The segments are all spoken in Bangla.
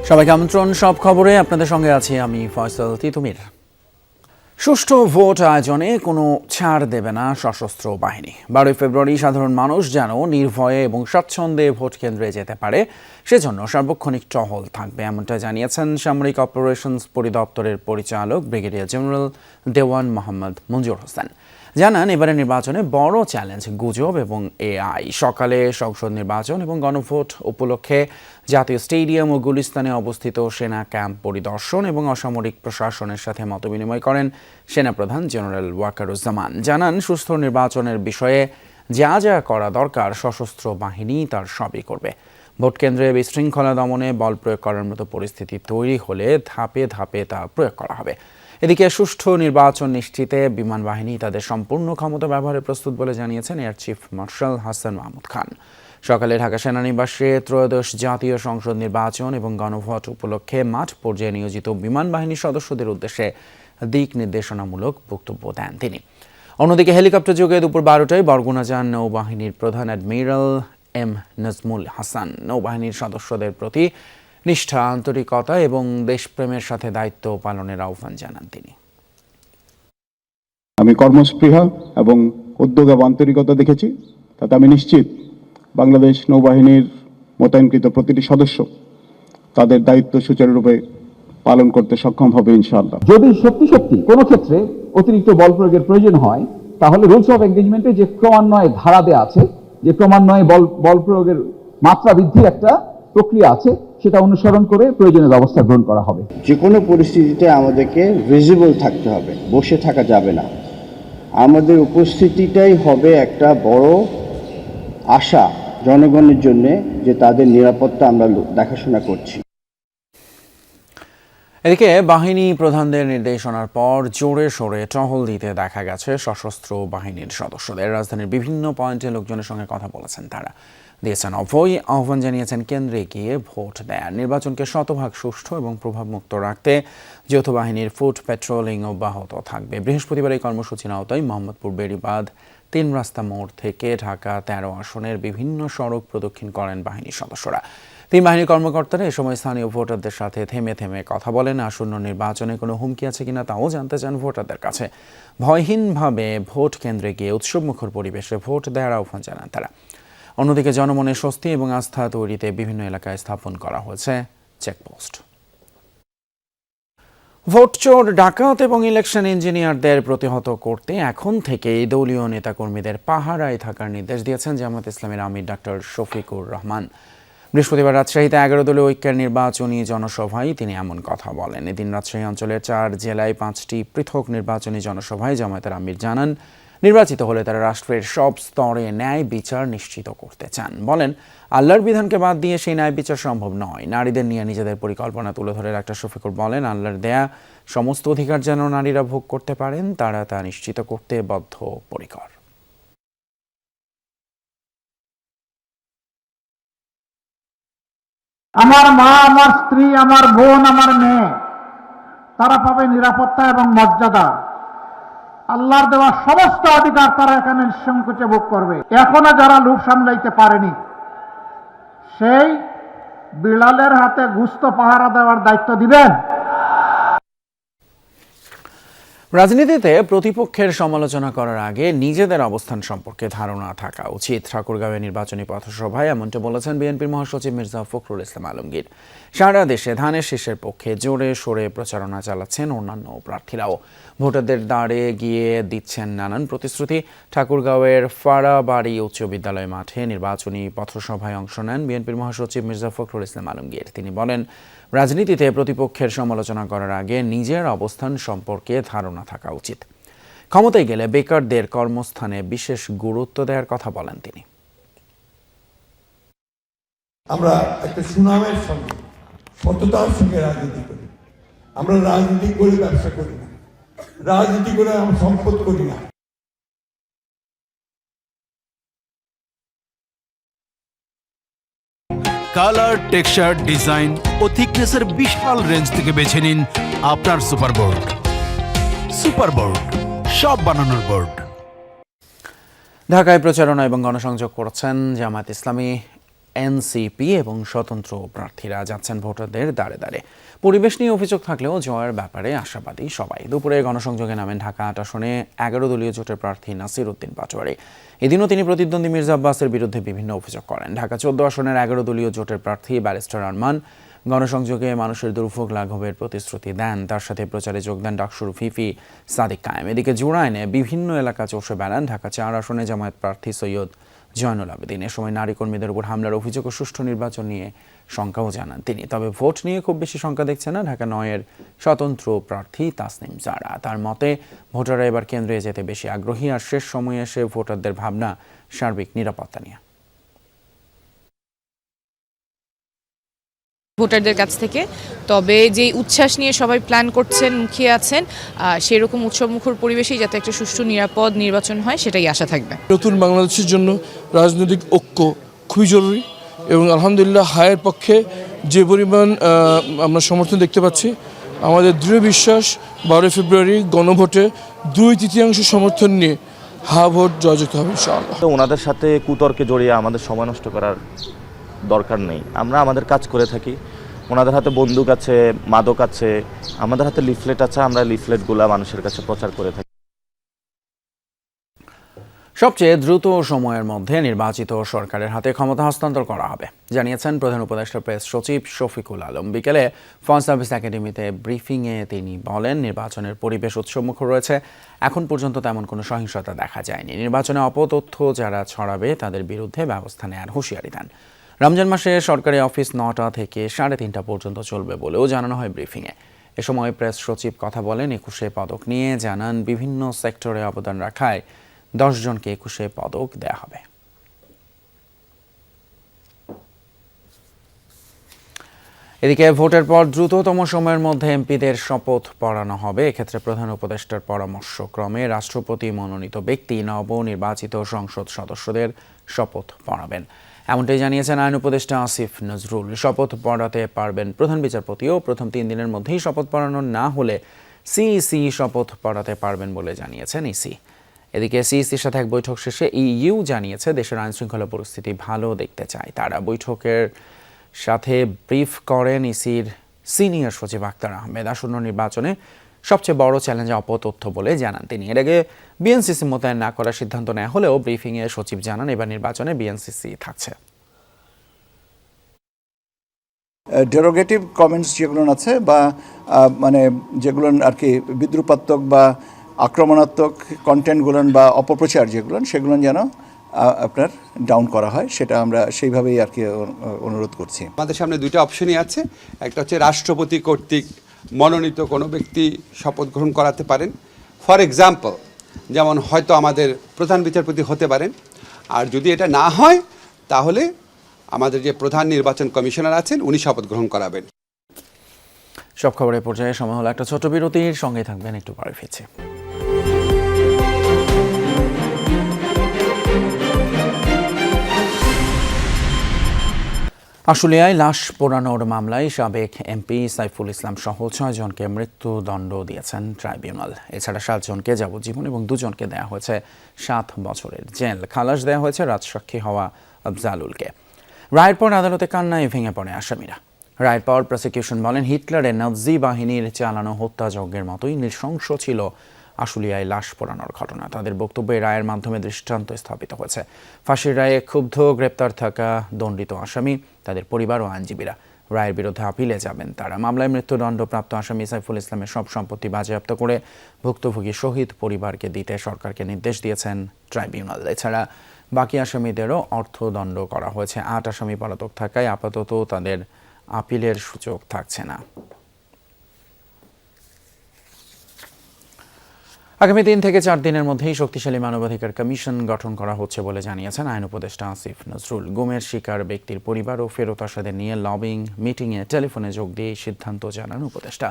সবাইকে আমন্ত্রণ, সব খবরে আপনাদের সঙ্গে আছি আমি ফয়সাল তিতুমির। সুষ্ঠু ভোট আয়োজনে কোনো ছাড় দেবে না সশস্ত্র বাহিনী। 12 ফেব্রুয়ারি সাধারণ মানুষ যেন নির্ভয়ে এবং স্বচ্ছন্দে ভোট কেন্দ্রে যেতে পারে, সেজন্য সার্বক্ষণিক টহল থাকবে, এমনটা জানিয়েছেন সামরিক অপারেশনস পরিদপ্তরের পরিচালক ব্রিগেডিয়ার জেনারেল দেওয়ান মোহাম্মদ মঞ্জুর হোসেন। জানান, এবারের নির্বাচনে বড় চ্যালেঞ্জ গুজব এবং এআই। সকালে সংসদ নির্বাচন এবং গণভোট উপলক্ষে জাতীয় স্টেডিয়াম ও গুলিস্তানে অবস্থিত সেনা ক্যাম্প পরিদর্শন এবং অসামরিক প্রশাসনের সাথে মতবিনিময় করেন সেনাপ্রধান জেনারেল ওয়াকারুজ্জামান। জানান, সুষ্ঠু নির্বাচনের বিষয়ে যা যা করা দরকার সশস্ত্র বাহিনী তার সবই করবে। ভোট কেন্দ্রে বিশৃঙ্খলা দমনে বল প্রয়োগ করার মতো পরিস্থিতি তৈরি হলে ধাপে ধাপে তা প্রয়োগ করা হবে। এদিকে সুষ্ঠু নির্বাচন নিশ্চিতে বিমান বাহিনী তাদের সম্পূর্ণ ক্ষমতা ব্যবহারে প্রস্তুত বলে জানিয়েছেন air chief marshal Hasan Mahmud Khan. সকালে ঢাকা সেনানিবাসে ত্রয়োদশ জাতীয় সংসদ নির্বাচন এবং গণভোট উপলক্ষে মাঠ পর্যায়ে নিয়োজিত বিমান বাহিনীর সদস্যদের উদ্দেশ্যে দিক নির্দেশনামূলক বক্তব্য দেন তিনি। অন্যদিকে হেলিকপ্টার যোগে দুপুর 12টায় বরগুনা যান নৌবাহিনীর প্রধান অ্যাডমিরাল এম নাজমুল হাসান। নৌবাহিনীর সদস্যদের প্রতি নিষ্ঠা, আন্তরিকতা এবং দেশপ্রেমের সাথে দায়িত্ব পালনের আহ্বান জানান তিনি। আমি কর্মস্পৃহা এবং উদ্যোগ এবং আন্তরিকতা দেখেছি, তাতে আমি নিশ্চিত বাংলাদেশ নৌবাহিনীর মোতায়েনকৃত প্রতিটি সদস্য তাদের দায়িত্ব সুচারুরূপে পালন করতে সক্ষম হবে ইনশাআল্লাহ। যদি সত্যি কোনো ক্ষেত্রে অতিরিক্ত বল প্রয়োগের প্রয়োজন হয়, তাহলে রুলস অফ এনগেজমেন্টে যে ক্রমান্বয়ে ধারা দেওয়া আছে, যে ক্রমান্বয়ে বল প্রয়োগের মাত্রা বৃদ্ধির একটা প্রক্রিয়া আছে, সেটা অনুসরণ করে প্রয়োজনীয় ব্যবস্থা গ্রহণ করা হবে। যে কোনো পরিস্থিতিতে আমাদেরকে ভিজিবল থাকতে হবে, বসে থাকা যাবে না। আমাদের উপস্থিতিটাই হবে একটা বড় আশা জনগণের জন্য, যে তাদের নিরাপত্তা আমরা দেখাশোনা করছি। এদিকে বাহিনী প্রধানদের নির্দেশনার পর জোরে সোরে টহল দিতে দেখা গেছে সশস্ত্র বাহিনীর সদস্যদের। রাজধানীর বিভিন্ন পয়েন্টে লোকজনের সঙ্গে কথা বলেছেন তারা, দিয়েছেন অভয়, আহ্বান জানিয়েছেন কেন্দ্রে গিয়ে ভোট দেন। নির্বাচনকে শতভাগ সুষ্ঠু এবং প্রভাবমুক্ত রাখতে যৌথ বাহিনীর ফুট পেট্রোলিং অব্যাহত থাকবে। বৃহস্পতিবার এই কর্মসূচির আওতায় মোহাম্মদপুর বেড়িবাঁধ 3 রাস্তা মোড় থেকে ঢাকা 13 আসনের বিভিন্ন সড়ক প্রদক্ষিণ করেন বাহিনীর সদস্যরা। 3 বাহিনীর কর্মকর্তারা এ সময় স্থানীয় ভোটারদের সাথে থেমে থেমে কথা বলেন। আসন্ন নির্বাচনে কোনো হুমকি আছে কিনা তাও জানতে চান ভোটারদের কাছে। ভয়হীনভাবে ভোট কেন্দ্রে গিয়ে উৎসবমুখর পরিবেশে ভোট দেওয়ার আহ্বান জানান তারা। অন্যদিকে জনমনের স্বস্তি এবং আস্থা তৈরিতে বিভিন্ন এলাকায় স্থাপন করা হয়েছে চেকপোস্ট। ভোট চোর, ডাকাত এবং ইলেকশন ইঞ্জিনিয়ারদের প্রতিহত করতে এখন থেকেই দলীয় নেতাকর্মীদের পাহারায় থাকার নির্দেশ দিয়েছেন জামায়াত ইসলামীর আমির ডাক্তার শফিকুর রহমান। বৃহস্পতিবার রাজশাহীতে 11 দলীয় ঐক্যের নির্বাচনী জনসভায় তিনি এমন কথা বলেন। এদিন রাজশাহী অঞ্চলের 4 জেলায় 5টি পৃথক নির্বাচনী জনসভায় জামায়াতের আমির জানান, নির্বাচিত হলে তারা রাষ্ট্রের সব স্তরে ন্যায় বিচার নিশ্চিত করতে চান। বলেন, আল্লাহর বিধানকে বাদ দিয়ে সেই ন্যায় বিচার সম্ভব নয়। নারীদের নিয়ে নিজেদের পরিকল্পনা তুলে ধরে ডাক্তার শফিকুর বলেন, আল্লাহর দেয়া সমস্ত অধিকার যেন নারীরা ভোগ করতে পারেন, তারা তা নিশ্চিত করতে বদ্ধপরিকর। আমার মা, আমার স্ত্রী, আমার বোন, আমার মেয়ে, তারা পাবে নিরাপত্তা এবং মর্যাদা। আল্লাহর দেওয়া সমস্ত অধিকার তারা এখানে নিঃসংকোচে ভোগ করবে। এখনো যারা লোভ সামলাইতে পারেনি, সেই বিড়ালের হাতে গুস্ত পাহারা দেওয়ার দায়িত্ব দিবেন। রাজনীতিতে প্রতিপক্ষের সমালোচনা করার আগে নিজেদের অবস্থান সম্পর্কে ধারণা থাকা উচিত। ঠাকুরগাঁওয়ে নির্বাচনী পথসভায় এমনটা বলেছেন বিএনপির মহাসচিব মির্জা ফখরুল ইসলাম আলমগীর। সারা দেশে ধানের শীষের পক্ষে জোরে সোরে প্রচারণা চালাচ্ছেন অন্যান্য প্রার্থীরাও। ভোটারদের দাঁড়ে গিয়ে দিচ্ছেন নানান প্রতিশ্রুতি। ঠাকুরগাঁওয়ের ফাড়াবাড়ি উচ্চ বিদ্যালয় মাঠে নির্বাচনী পথসভায় অংশ নেন বিএনপির মহাসচিব মির্জা ফখরুল ইসলাম আলমগীর। তিনি বলেন, রাজনীতিতে প্রতিপক্ষের সমালোচনা করার আগে নিজের অবস্থান সম্পর্কে ধারণা থাকা উচিত। ক্ষমতায় গেলে বেকারদের কর্মস্থানে বিশেষ গুরুত্ব দেওয়ার কথা বলেন তিনি। আমরা একটা সুনামের সঙ্গে, সততার সঙ্গে রাজনীতি করি। আমরা রাজনীতি করে ব্যবসা করি না, রাজনীতি করে আমরা সম্পদ করি না। কালার, টেক্সচার, ডিজাইন ও থিকনেসের বিশাল রেঞ্জ থেকে বেছে নিন আপনার সুপারবোর্ড। সুপারবোর্ড, সব বানানোর বোর্ড। ঢাকায় প্রচারণা এবং গণসংযোগ করছেন জামায়াত ইসলামী এনসিপি এবং স্বতন্ত্র প্রার্থীরা যাচ্ছেন ভোটারদের দ্বারে দ্বারে। পরিবেশ নিয়ে অভিযোগ থাকলেও জয়ের ব্যাপারে আশাবাদী সবাই। দুপুরে গণসংযোগে নামেন ঢাকা ৮ আসনে ১১ দলীয় জোটের প্রার্থী নাসির উদ্দিন পাটোয়ারি। এদিনও তিনি প্রতিদ্বন্দ্বী মির্জা আব্বাসের বিরুদ্ধে বিভিন্ন অভিযোগ করেন। ঢাকা ১৪ আসনের ১১ দলীয় জোটের প্রার্থী ব্যারিস্টার আরমান গণসংযোগে মানুষের দুর্ভোগ লাঘবের প্রতিশ্রুতি দেন। তার সাথে প্রচারে যোগ দেন ডাকসুর ভিপি সাদিক কায়েম। এদিকে জোড়াইনে বিভিন্ন এলাকা চষে বেড়ান ঢাকা ৪ আসনে জামায়াত প্রার্থী সৈয়দ জয়নুল আবেদিন। এ সময় নারী কর্মীদের উপর হামলার অভিযোগ ও সুষ্ঠু নির্বাচন নিয়ে শঙ্কাও জানান তিনি। তবে ভোট নিয়ে খুব বেশি শঙ্কা দেখছে না ঢাকা ৯-এর স্বতন্ত্র প্রার্থী তাসনিম জারা। তার মতে ভোটাররা এবার কেন্দ্রে যেতে বেশি আগ্রহী, আর শেষ সময়ে এসে ভোটারদের ভাবনা সার্বিক নিরাপত্তা নিয়ে। ভোটারদের কাছ থেকে, তবে যে উচ্ছ্বাস নিয়ে সবাই প্ল্যান করছেন, মুখিয়ে আছেন, সেরকম উৎসবমুখর পরিবেশেই যাতে একটা সুষ্ঠু নিরাপদ নির্বাচন হয় সেটাই আশা থাকবে। নতুন বাংলাদেশের জন্য রাজনৈতিক ঐক্য খুবই জরুরি এবং আলহামদুলিল্লাহ হায়ের পক্ষে যে পরিমাণ আমরা সমর্থন দেখতে পাচ্ছি, আমাদের দৃঢ় বিশ্বাস 12 ফেব্রুয়ারি গণভোটে 2/3 সমর্থন নিয়ে ভোট জয়যুক্ত হবে ইনশাআল্লাহ। তো ওনাদের সাথে কুতর্কে জড়িয়ে আমাদের সময় নষ্ট করার দরকার নেই। আমরা আমাদের কাজ করে থাকি। ওনাদের হাতে বন্দুক আছে, মাদক আছে, আমাদের হাতে লিফলেট আছে, আমরা লিফলেটগুলো মানুষের কাছে প্রচার করে থাকি। সবচেয়ে দ্রুত সময়ের মধ্যে নির্বাচিত সরকারের হাতে ক্ষমতা হস্তান্তর করা হবে জানিয়েছেন প্রধান উপদেষ্টা প্রেস সচিব শফিকুল আলম। বিকেলে ফরেন সার্ভিস একাডেমিতে ব্রিফিংয়ে তিনি বলেন, নির্বাচনের পরিবেশ উৎসবমুখর রয়েছে। এখন পর্যন্ত তেমন কোনো সহিংসতা দেখা যায়নি। নির্বাচনে অপতথ্য যারা ছড়াবে তাদের বিরুদ্ধে ব্যবস্থা নেওয়ার হুঁশিয়ারি দেন। রমজান মাসে সরকারি অফিস ৯টা থেকে 3:30 পর্যন্ত চলবে বলেও জানানো হয় ব্রিফিংয়ে। এ সময় প্রেস সচিব কথা বলেন ২১ পদক নিয়ে, জানান বিভিন্ন সেক্টরে অবদান রাখায় 10 জনকে 21 পদক দেয়া হবে। এদিকে ভোটের পর দ্রুততম সময়ের মধ্যে এমপিদের শপথ পড়ানো হবে। এক্ষেত্রে প্রধান উপদেষ্টার পরামর্শক্রমে রাষ্ট্রপতি মনোনীত ব্যক্তি নবনির্বাচিত সংসদ সদস্যদের শপথ পড়াবেন, এমনটাই জানিয়েছেন আইন উপদেষ্টা আসিফ নজরুল। শপথ পড়াতে পারবেন প্রধান বিচারপতিও। প্রথম 3 দিনের মধ্যেই শপথ পড়ানো না হলে সিইসি শপথ পড়াতে পারবেন বলে জানিয়েছেন ইসি। এদিকে সিইসির সাথে এক বৈঠক শেষে ইইউ জানিয়েছে দেশের আইনশৃঙ্খলা পরিস্থিতি ভালো দেখতে চায় তারা। বৈঠকের সাথে ব্রিফ করেন ইসির সিনিয়র সচিব আক্তার আহমেদ। আসন্ন নির্বাচনে সবচেয়ে বড় চ্যালেঞ্জ অপতথ্য বলে জানান তিনি। এর আগে বিএনসিসি মোতায়েন না করার সিদ্ধান্ত নেওয়া হলেও ব্রিফিংয়ে সচিব জানান এবার নির্বাচনে বিএনসিসি থাকছে। ডেরোগেটিভ কমেন্টস যেগুলো আছে বা মানে যেগুলো আর কি বিদ্রুপাত্মক বা আক্রমণাত্মক কন্টেন্টগুলো বা অপপ্রচার যেগুলো, সেগুলো যেন আপনার ডাউন করা হয়, সেটা আমরা সেইভাবেই আর কি অনুরোধ করছি। আমাদের সামনে 2টা অপশনই আছে। একটা হচ্ছে রাষ্ট্রপতি কর্তৃক মনোনীত কোনো ব্যক্তি শপথ গ্রহণ করাতে পারেন। ফর এক্সাম্পল, যেমন হয়তো আমাদের প্রধান বিচারপতি হতে পারেন। আর যদি এটা না হয় তাহলে আমাদের যে প্রধান নির্বাচন কমিশনার আছেন উনি শপথ গ্রহণ করাবেন। সব খবরের পর্যায়ে সময় হলো একটা ছোট বিরতির। সঙ্গে থাকবেন, একটু পরে ফিরছি। আশুলিয়ায় লাশ পোড়ানোর মামলায় সাবেক এমপি সাইফুল ইসলাম সহ 6 জনকে মৃত্যুদণ্ড দিয়েছেন ট্রাইব্যুনাল। এছাড়া 7 জনকে যাবজ্জীবন এবং 2 জনকে দেওয়া হয়েছে 7 বছরের জেল। খালাস দেওয়া হয়েছে রাজসাক্ষী হওয়া আফজালুলকে। রায়ের পর আদালতে কান্নায় ভেঙে পড়ে আসামিরা। রায়ের পর প্রসিকিউশন বলেন, হিটলারের নাৎসি বাহিনীর চালানো হত্যাযজ্ঞের মতোই নৃশংস ছিল আশুলিয়ায় লাশ পোড়ানোর ঘটনা। তাদের বক্তব্যে রায়ের মাধ্যমে দৃষ্টান্ত স্থাপিত হয়েছে। ফাঁসির রায়ে ক্ষুব্ধ গ্রেপ্তার থাকা দণ্ডিত আসামি, তাদের পরিবার ও আইনজীবীরা। রায়ের বিরুদ্ধে আপিলে যাবেন তারা। মামলায় মৃত্যুদণ্ডপ্রাপ্ত আসামি সাইফুল ইসলামের সব সম্পত্তি বাজেয়াপ্ত করে ভুক্তভোগী শহীদ পরিবারকে দিতে সরকারকে নির্দেশ দিয়েছেন ট্রাইব্যুনাল। এছাড়া বাকি আসামিদেরও অর্থদণ্ড করা হয়েছে। 8 আসামি পলাতক থাকায় আপাতত তাদের আপিলের সুযোগ থাকছে না। আগামী 3 থেকে 4 দিনের মধ্যেই শক্তিশালী মানবাধিকার কমিশন গঠন করা হচ্ছে বলে জানিয়েছেন আইন উপদেষ্টা আসিফ নজরুল। গুমের শিকার ব্যক্তির পরিবার ও ফেরত আসাদের নিয়ে লবিং মিটিংয়ে টেলিফোনে যোগ দিয়ে সিদ্ধান্ত জানান উপদেষ্টা।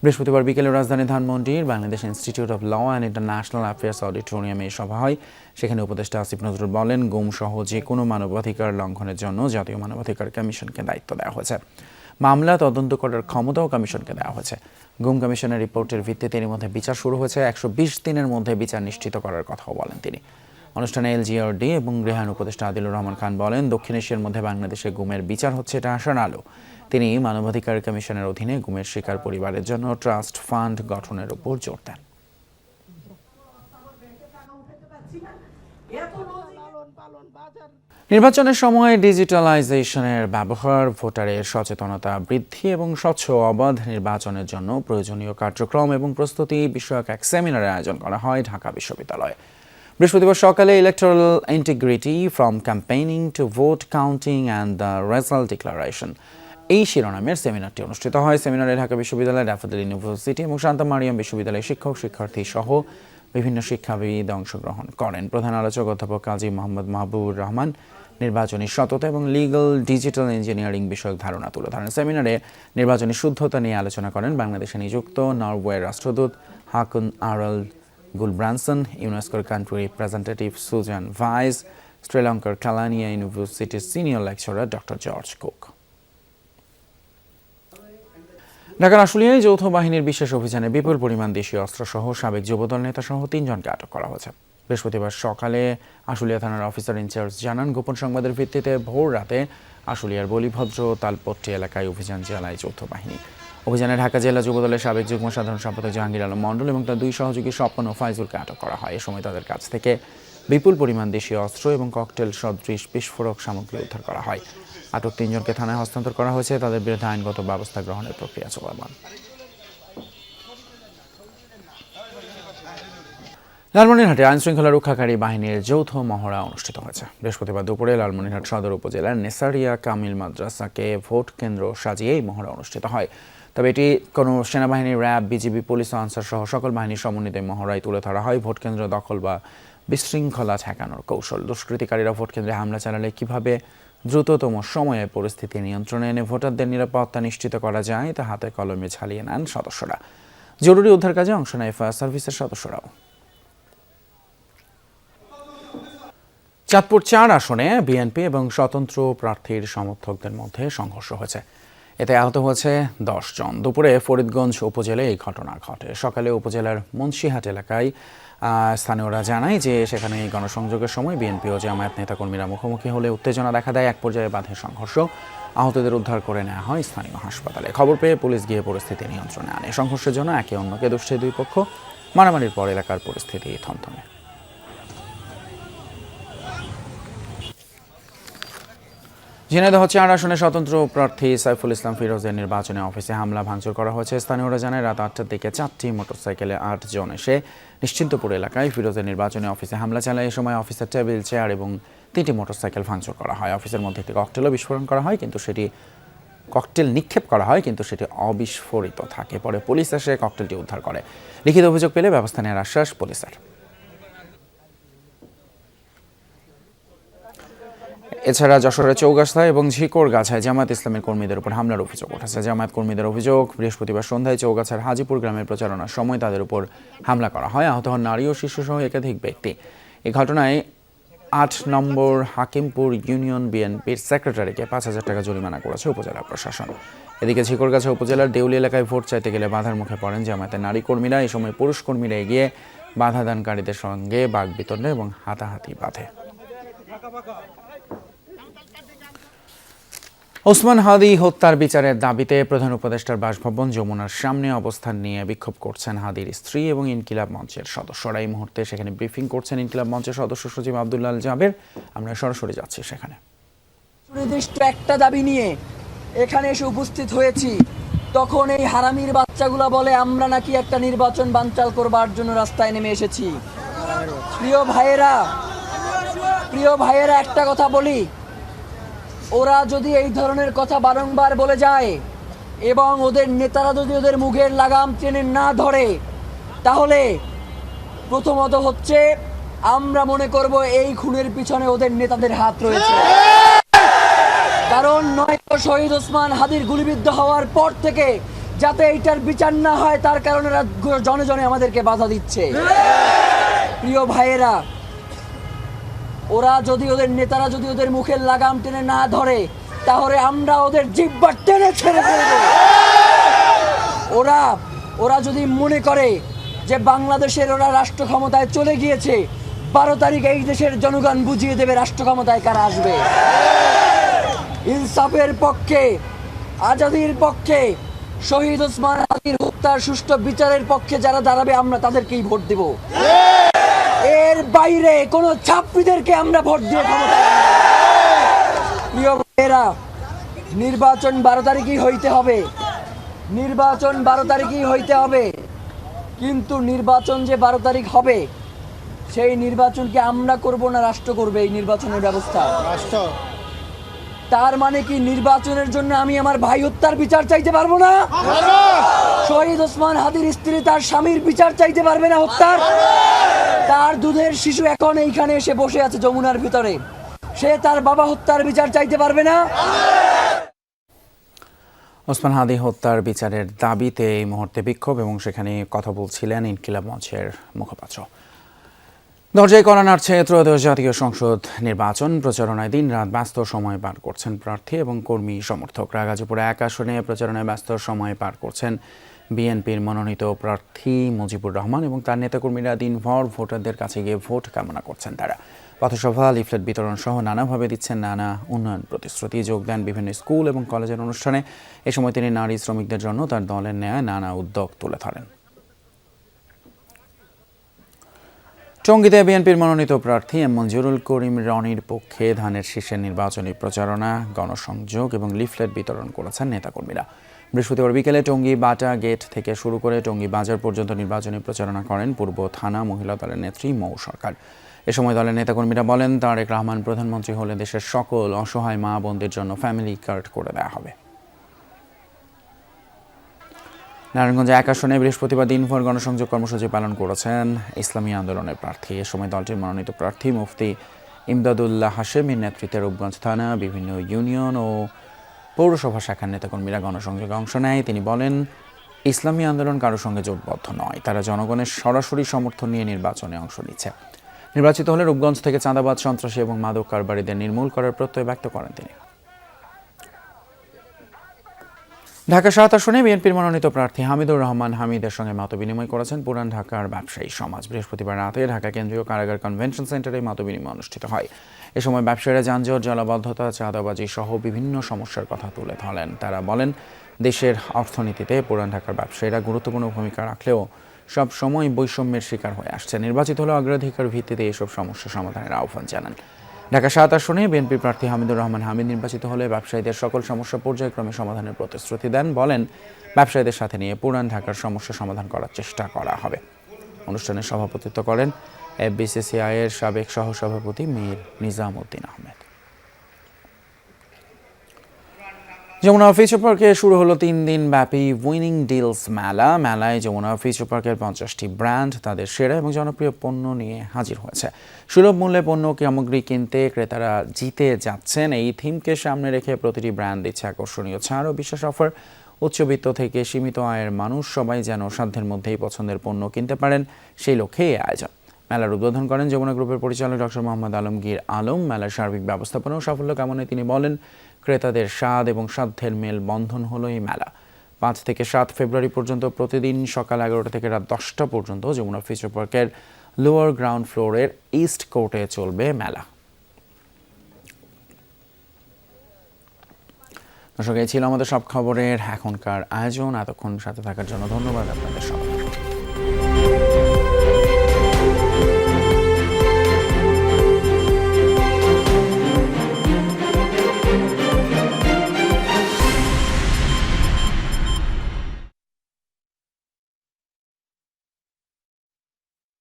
বৃহস্পতিবার বিকেলে রাজধানী ধানমন্ডির Bangladesh institute of law and international affairs অডিটোরিয়ামে সভা হয়। সেখানে উপদেষ্টা আসিফ নজরুল বলেন, গুম সহ যে কোনো মানবাধিকার লঙ্ঘনের জন্য জাতীয় মানবাধিকার কমিশনকে দায়িত্ব দেওয়া হয়েছে। মামলা তদন্ত করার ক্ষমতাও কমিশনকে দেওয়া হয়েছে। গুম কমিশনের রিপোর্টের ভিত্তিতে এর মধ্যে বিচার শুরু হয়েছে। 120 দিনের মধ্যে বিচার নিশ্চিত করার কথাও বলেন তিনি। অনুষ্ঠানে এলজিআরডি এবং গৃহায়ণ উপদেষ্টা আদিলুর রহমান খান বলেন, দক্ষিণ এশিয়ার মধ্যে বাংলাদেশে গুমের বিচার হচ্ছে, এটা আশার আলো। তিনি মানবাধিকার কমিশনের অধীনে গুমের শিকার পরিবারের জন্য ট্রাস্ট ফান্ড গঠনের উপর জোর দেন। নির্বাচনের সময় ডিজিটালাইজেশনের ব্যবহার, ভোটারের সচেতনতা বৃদ্ধি এবং স্বচ্ছ অবাধ নির্বাচনের জন্য প্রয়োজনীয় কার্যক্রম এবং প্রস্তুতি বিষয়ক এক সেমিনারের আয়োজন করা হয় ঢাকা বিশ্ববিদ্যালয়ে। বৃহস্পতিবার সকালে electoral integrity from campaigning to vote counting and the result declaration এই শিরোনামের সেমিনারটি অনুষ্ঠিত হয়। সেমিনারে ঢাকা বিশ্ববিদ্যালয়, ড্যাফোডিল ইউনিভার্সিটি এবং শান্তা মারিয়াম বিশ্ববিদ্যালয়ের শিক্ষক, শিক্ষার্থী সহ বিভিন্ন শিক্ষাবিদ অংশগ্রহণ করেন। প্রধান আলোচক অধ্যাপক কাজী মোহাম্মদ মাহবুবুর রহমান নির্বাচনী সততা এবং লিগ্যাল ডিজিটাল ইঞ্জিনিয়ারিং বিষয়ক ধারণা তুলে ধরেন। সেমিনারে নির্বাচনী শুদ্ধতা নিয়ে আলোচনা করেন বাংলাদেশে নিযুক্ত নরওয়ের রাষ্ট্রদূত হাকুন আরাল গুলব্রানসন, ইউনেস্কোর কান্ট্রি রিপ্রেজেন্টেটিভ সুজান ভাইস, শ্রীলঙ্কার কালানিয়া ইউনিভার্সিটির senior lecturer doctor George cook. ঢাকার আশুলিয়ায় যৌথ বাহিনীর বিশেষ অভিযানে বিপুল পরিমাণ দেশীয় অস্ত্রসহ সাবেক যুবদল নেতা সহ 3 জনকে আটক করা হয়েছে। বৃহস্পতিবার সকালে আশুলিয়া থানার অফিসার ইনচার্জ জানান, গোপন সংবাদের ভিত্তিতে ভোর রাতে আশুলিয়ার বলিভদ্র তালপট্টি এলাকায় অভিযান চালায় যৌথ বাহিনী। অভিযানে ঢাকা জেলা যুবদলের সাবেক যুগ্ম সাধারণ সম্পাদক জাহাঙ্গীর আলম মণ্ডল এবং তার 2 সহযোগী স্বপন ও ফাইজুলকে আটক করা হয়। এ সময় তাদের কাছ থেকে বিপুল পরিমাণ দেশীয় অস্ত্র এবং ককটেল সদৃশ বিস্ফোরক সামগ্রী উদ্ধার করা হয়। আটক 3 জনকে থানায় হস্তান্তর করা হয়েছে। তাদের বিরুদ্ধে আইনগত ব্যবস্থা গ্রহণের প্রক্রিয়া চলমান। লালমনিরহাটে আইনশৃঙ্খলা রক্ষাকারী বাহিনীর যৌথ মহড়া অনুষ্ঠিত হয়েছে। বৃহস্পতিবার দুপুরে লালমনিরহাট সদর উপজেলার নেসারিয়া কামিল মাদ্রাসাকে ভোট কেন্দ্র সাজিয়ে এই মহড়া অনুষ্ঠিত হয়। তবে এটি কোনো সেনাবাহিনী, র্যাব, বিজিবি, পুলিশ ও আনসার সহ সকল বাহিনীর সমন্বিত মহড়ায় তুলে ধরা হয় ভোট কেন্দ্র দখল বা বিশৃঙ্খলা ঠেকানোর কৌশল। দুষ্কৃতিকারীরা ভোট কেন্দ্রে হামলা চালালে কিভাবে দ্রুততম সময়ে পরিস্থিতি নিয়ন্ত্রণে এনে ভোটারদের নিরাপত্তা নিশ্চিত করা যায় তা হাতে কলমে ঝালিয়ে নেন সদস্যরা। জরুরি উদ্ধার কাজে অংশ নেয় ফায়ার সার্ভিসের সদস্যরাও। চাঁদপুর 4 আসনে বিএনপি এবং স্বতন্ত্র প্রার্থীর সমর্থকদের মধ্যে সংঘর্ষ হয়েছে। এতে আহত হয়েছে 10 জন। দুপুরে ফরিদগঞ্জ উপজেলায় এই ঘটনা ঘটে। সকালে উপজেলার মুন্সিহাট এলাকায় স্থানীয়রা জানায় যে সেখানে গণসংযোগের সময় বিএনপি ও জামায়াত নেতাকর্মীরা মুখোমুখি হলে উত্তেজনা দেখা দেয়। এক পর্যায়ে বাধে সংঘর্ষ। আহতদের উদ্ধার করে নেওয়া হয় স্থানীয় হাসপাতালে। খবর পেয়ে পুলিশ গিয়ে পরিস্থিতি নিয়ন্ত্রণে আনে। সংঘর্ষের জন্য একে অন্যকে দোষে 2 পক্ষ। মারামারির পর এলাকার পরিস্থিতি থমথমে। ঝিনাইদহ 4 আসনে স্বতন্ত্র প্রার্থী সাইফুল ইসলাম ফিরোজের নির্বাচনী অফিসে হামলা ভাঙচুর করা হয়েছে। স্থানীয়রা জানায় রাত 8টার দিকে 4টি মোটরসাইকেলে 8 জন এসে নিশ্চিন্তপুর এলাকায় ফিরোজের নির্বাচনী অফিসে হামলা চালায়। এই সময় অফিসের টেবিল, চেয়ার এবং 3টি মোটরসাইকেল ভাঙচুর করা হয়। অফিসের মধ্যে একটি ককটেলও বিস্ফোরণ করা হয়, কিন্তু ককটেল নিক্ষেপ করা হয় কিন্তু সেটি অবিস্ফোরিত থাকে। পরে পুলিশ এসে ককটেলটি উদ্ধার করে। লিখিত অভিযোগ পেলে ব্যবস্থা নেওয়ার আশ্বাস পুলিশের। এছাড়া যশোরের চৌগাছায় এবং ঝিকরগাছায় জামায়াত ইসলামের কর্মীদের উপর হামলার অভিযোগ উঠেছে। জামায়াত কর্মীদের অভিযোগ, বৃহস্পতিবার সন্ধ্যায় চৌগাছার হাজিপুর গ্রামের প্রচারণার সময় তাদের উপর হামলা করা হয়। আহত হন নারী ও শিশুসহ একাধিক ব্যক্তি। এই ঘটনায় 8 নম্বর হাকিমপুর ইউনিয়ন বিএনপির সেক্রেটারিকে 5,000 টাকা জরিমানা করেছে উপজেলা প্রশাসন। এদিকে ঝিকরগাছা উপজেলার দেউলি এলাকায় ভোট চাইতে গেলে বাধার মুখে পড়েন জামায়াতের নারী কর্মীরা। এই সময় পুরুষ কর্মীরা এগিয়ে বাধাদানকারীদের সঙ্গে বাগবিতণ্ডা এবং হাতাহাতি বাধে। ওসমান হাদী হত্যার বিচারের দাবিতে প্রধান উপদেষ্টার বাসভবন যমুনার সামনে অবস্থান নিয়ে বিক্ষোভ করছেন হাদীর স্ত্রী এবং ইনকিলাব মঞ্চের সদস্যরা। এই মুহূর্তে সেখানে ব্রিফিং করছেন ইনকিলাব মঞ্চের সদস্য সচিব আব্দুল্লাহ আল জাবের। আমরা সরাসরি যাচ্ছি সেখানে। নির্দিষ্ট একটা দাবি নিয়ে এখানে এসে উপস্থিত হয়েছি, তখন এই হারামির বাচ্চাগুলা বলে আমরা নাকি একটা নির্বাচন বানচাল করবার জন্য রাস্তায় নেমে এসেছি। প্রিয় ভাইয়েরা একটা কথা বলি, ওরা যদি এই ধরনের কথা বারংবার বলে যায় এবং ওদের নেতারা যদি ওদের মুখের লাগাম টেনে না ধরে, তাহলে প্রথমত হচ্ছে আমরা মনে করব এই খুনের পিছনে ওদের নেতাদের হাত রয়েছে। কারণ নয়তো শহীদ ওসমান হাদীর গুলিবিদ্ধ হওয়ার পর থেকে যাতে এইটার বিচার না হয় তার কারণে জনে জনে আমাদেরকে বাধা দিচ্ছে। প্রিয় ভাইয়েরা, ওদের নেতারা যদি ওদের মুখের লাগাম টেনে না ধরে, তাহলে আমরা ওদের জিহ্বা টেনে ছেড়ে দেব। ওরা যদি মনে করে যে বাংলাদেশের ওরা রাষ্ট্র ক্ষমতায় চলে গিয়েছে, 12 তারিখ এই দেশের জনগণ বুঝিয়ে দেবে রাষ্ট্র ক্ষমতায় কারা আসবে। ইনসাফের পক্ষে, আজাদির পক্ষে, শহীদ ওসমান হাদির হত্যার সুষ্ঠু বিচারের পক্ষে যারা দাঁড়াবে আমরা তাদেরকেই ভোট দেব। এর বাইরে কোন ছাত্রীদেরকে আমরা ভোট দিয়ে ক্ষমতা। প্রিয় ভাইয়েরা, নির্বাচন 12 তারিখই হইতে হবে, নির্বাচন 12 তারিখই হইতে হবে। কিন্তু নির্বাচন যে 12 তারিখ হবে, সেই নির্বাচনকে আমরা করব না রাষ্ট্র করবে এই নির্বাচনের ব্যবস্থা? তার মানে কি নির্বাচনের জন্য আমি আমার ভাই হত্যার বিচার চাইতে পারবো না? শহীদ ওসমান হাদির স্ত্রী তার স্বামীর বিচার চাইতে পারবে না হত্যার? তার দুধের শিশু এখন এইখানে এসে বসে আছে যমুনার ভিতরে, সে তার বাবা হত্যার বিচার চাইতে পারবে না? ওসমান হাদি হত্যার বিচারের দাবিতে এই মুহূর্তে বিক্ষোভ, এবং সেখানে কথা বলছিলেন ইনকিলাব মঞ্চের মুখপাত্র। দরজায় কড়া নাড়ছে ত্রয়োদশ জাতীয় সংসদ নির্বাচন। প্রচারণায় দিন রাত ব্যস্ত সময় পার করছেন প্রার্থী এবং কর্মী সমর্থকরা। গাজীপুরে 1 আসনে প্রচারণায় ব্যস্ত সময় পার করছেন বিএনপির মনোনীত প্রার্থী মুজিবুর রহমান এবং তার নেতাকর্মীরা দিনভর ভোটারদের কাছে গিয়ে ভোট কামনা করছেন। তারা পথসভা, লিফলেট বিতরণ সহ নানাভাবে দিচ্ছেন নানা উন্নয়ন প্রতিশ্রুতি। যোগ দেন বিভিন্ন স্কুল এবং কলেজের অনুষ্ঠানে। এ সময় তিনি নারী শ্রমিকদের জন্য তার দলের নেয়া নানা উদ্যোগ তুলে ধরেন। টঙ্গীতে বিএনপির মনোনীত প্রার্থী এম মঞ্জুরুল করিম রনির পক্ষে ধানের শীষের নির্বাচনী প্রচারণা, গণসংযোগ এবং লিফলেট বিতরণ করেছেন নেতাকর্মীরা। বৃহস্পতিবার বিকেলে টঙ্গী বাটা গেট থেকে শুরু করে টঙ্গী বাজার পর্যন্ত নির্বাচনী প্রচারণা করেন পূর্ব থানা মহিলা দলের নেত্রী মৌ সরকার। এ সময় দলের নেতাকর্মীরা বলেন, তারেক রহমান প্রধানমন্ত্রী হলে দেশের সকল অসহায় মা বোনদের জন্য ফ্যামিলি কার্ড করে দেওয়া হবে। নারায়ণগঞ্জে 1 আসনে বৃহস্পতিবার দিনভর গণসংযোগ কর্মসূচি পালন করেছেন ইসলামী আন্দোলনের প্রার্থী। এ সময় দলটির মনোনীত প্রার্থী মুফতি ইমদাদুল্লাহ হাশেমের নেতৃত্বে রূপগঞ্জ থানা, বিভিন্ন ইউনিয়ন ও পৌরসভা শাখার নেতাকর্মীরা গণসংযোগে অংশ নেয়। তিনি বলেন, ইসলামী আন্দোলন কারোর সঙ্গে জোটবদ্ধ নয়, তারা জনগণের সরাসরি সমর্থন নিয়ে নির্বাচনে অংশ নিচ্ছে। নির্বাচিত হলে রূপগঞ্জ থেকে চাঁদাবাজ, সন্ত্রাসী এবং মাদক কারবারিদের নির্মূল করার প্রত্যয় ব্যক্ত করেন তিনি। ঢাকা 7 আসনে বিএনপির মনোনীত প্রার্থী হামিদুর রহমান হামিদের সঙ্গে মতবিনিময় করেছেন পুরান ঢাকার ব্যবসায়ী সমাজ। বৃহস্পতিবার রাতে ঢাকা কেন্দ্রীয় কারাগার কনভেনশন সেন্টারে মতবিনিময় অনুষ্ঠিত হয়। এ সময় ব্যবসায়ীরা যানজট, জলাবদ্ধতা, চাঁদাবাজি সহ বিভিন্ন সমস্যার কথা তুলে ধরেন। তারা বলেন, দেশের অর্থনীতিতে পুরান ঢাকার ব্যবসায়ীরা গুরুত্বপূর্ণ ভূমিকা রাখলেও সব সময় বৈষম্যের শিকার হয়ে আসছে। নির্বাচিত হলে অগ্রাধিকার ভিত্তিতে এসব সমস্যা সমাধানের আহ্বান জানান। ঢাকা 7 আসনে বিএনপি প্রার্থী হামিদুর রহমান হামিদ নির্বাচিত হলে ব্যবসায়ীদের সকল সমস্যা পর্যায়ক্রমে সমাধানের প্রতিশ্রুতি দেন। বলেন, ব্যবসায়ীদের সাথে নিয়ে পুরান ঢাকার সমস্যা সমাধান করার চেষ্টা করা হবে। অনুষ্ঠানে সভাপতিত্ব করেন এফবিসিসিআই এর সাবেক সহসভাপতি মীর নিজাম উদ্দিন আহমেদ। যমুনা ফিউচার পার্কে শুরু হলো 3 দিন ব্যাপী উইনিং ডিলস মেলা। মেলায় যমুনা ফিউচার পার্কের 50টি ব্র্যান্ড তাদের সেরা এবং জনপ্রিয় পণ্য নিয়ে হাজির হয়েছে। সুলভ মূল্যে পণ্য সামগ্রী কিনতে ক্রেতারা জিতে যাচ্ছেন। এই থিমকে সামনে রেখে প্রতিটি ব্র্যান্ড দিচ্ছে আকর্ষণীয় ছাড় ও বিশেষ অফার। উচ্চবিত্ত থেকে সীমিত আয়ের মানুষ সবাই যেন সাধ্যের মধ্যেই পছন্দের পণ্য কিনতে পারেন, সেই লক্ষ্যে এই আয়োজন। মেলার উদ্বোধন করেন যমুনা গ্রুপের পরিচালক ডক্টর মোহাম্মদ আলমগীর আলম। মেলার সার্বিক ব্যবস্থাপনা ও সাফল্য কামনায় তিনি বলেন, ক্রেতাদের স্বাদ এবং সাধ্যের মেল বন্ধন হলো এই মেলা। 5 থেকে 7 ফেব্রুয়ারি পর্যন্ত প্রতিদিন সকাল 11টা থেকে রাত 10টা পর্যন্ত যমুনা ফিউচার পার্কের লোয়ার গ্রাউন্ড ফ্লোরের ইস্ট কোর্টে চলবে মেলা। দর্শক, এই ছিল আমাদের সব খবরের এখনকার আয়োজন। এতক্ষণ সাথে থাকার জন্য ধন্যবাদ আপনাদের সবাই।